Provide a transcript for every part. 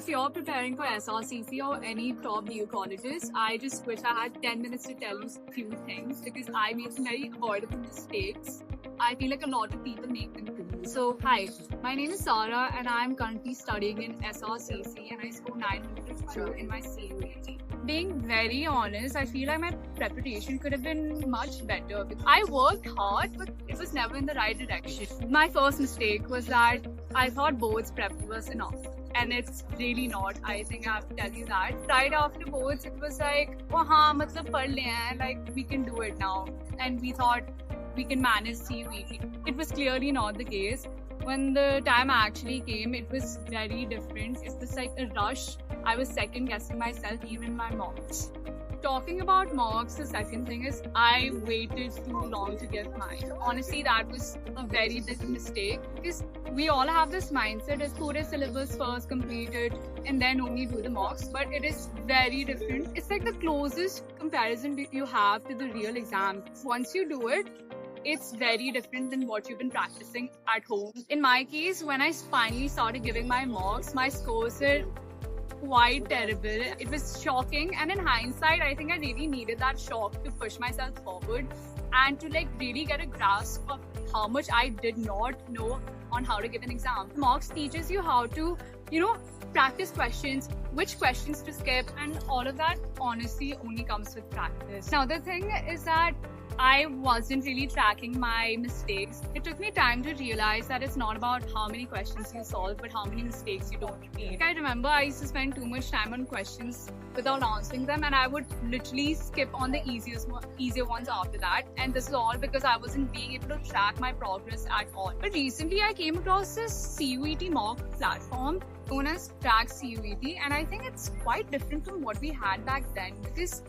If you're preparing for SRCC or any top DU colleges, I just wish I had 10 minutes to tell you a few things because I made some very avoidable mistakes. I feel like a lot of people make them too. So, hi, my name is Sarah and I'm currently studying in SRCC and I scored 902 in my CUET. Being very honest, I feel like my preparation could have been much better. I worked hard, but it was never in the right direction. My first mistake was that I thought boards prep was enough. And it's really not. I think I have to tell you that. Right after boards, it was like, oh, haan, matlab pad liye hain, like we can do it now. And we thought we can manage CUET. It was clearly not the case. When the time actually came, it was very different. It was like a rush. I was second guessing myself, even my mocks. Talking about mocks, the second thing is I waited too long to give mine. Honestly, that was a very big mistake because we all have this mindset as pure syllabus first completed and then only do the mocks, but it is very different. It's like the closest comparison you have to the real exam. Once you do it, it's very different than what you've been practicing at home. In my case, when I finally started giving my mocks, my scores were quite terrible. It was shocking, and in hindsight, I think I really needed that shock to push myself forward and to like really get a grasp of how much I did not know on how to give an exam. Mocks teaches you how to, practice questions, which questions to skip, and all of that honestly only comes with practice. Another thing is that I wasn't really tracking my mistakes. It took me time to realize that it's not about how many questions you solve, but how many mistakes you don't repeat. I remember I used to spend too much time on questions without answering them, and I would literally skip on the easier ones after that. And this is all because I wasn't being able to track my progress at all. But recently I came across this CUET mock platform known as Track CUET, and I think it's quite different from what we had back then because,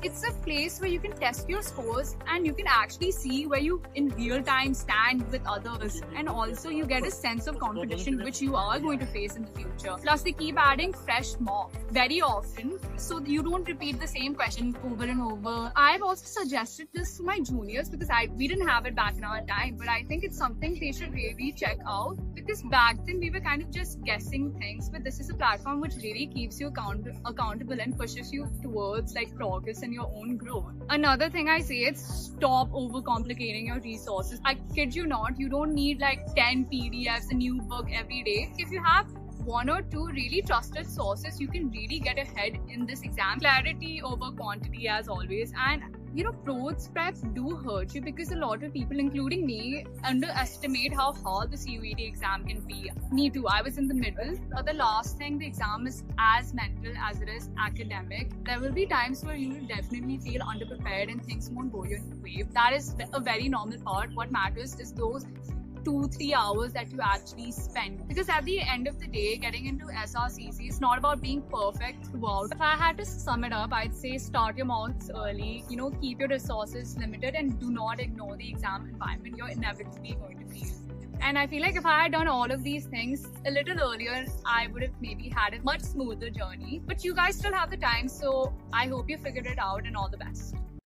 it's a place where you can test your scores and you can actually see where you in real time stand with others, and also you get a sense of competition which you are going to face in the future. Plus they keep adding fresh mock very often so you don't repeat the same question over and over. I've also suggested this to my juniors because we didn't have it back in our time, but I think it's something they should really check out because back then we were kind of just guessing things, but this is a platform which really keeps you accountable and pushes you towards like progress and your own growth. Another thing I say is stop overcomplicating your resources. I kid you not, you don't need like 10 PDFs, a new book every day. If you have one or two really trusted sources, you can really get ahead in this exam. Clarity over quantity as always. And boards prep do hurt you because a lot of people, including me, underestimate how hard the CUET exam can be. Me too, I was in the middle. But the last thing, the exam is as mental as it is academic. There will be times where you will definitely feel underprepared and things won't go your way. That is a very normal part. What matters is those 2-3 hours that you actually spend, because at the end of the day, getting into SRCC is not about being perfect throughout. If I had to sum it up, I'd say start your mocks early, keep your resources limited and do not ignore the exam environment you're inevitably going to face. And I feel like if I had done all of these things a little earlier, I would have maybe had a much smoother journey. But you guys still have the time, so I hope you figured it out, and all the best.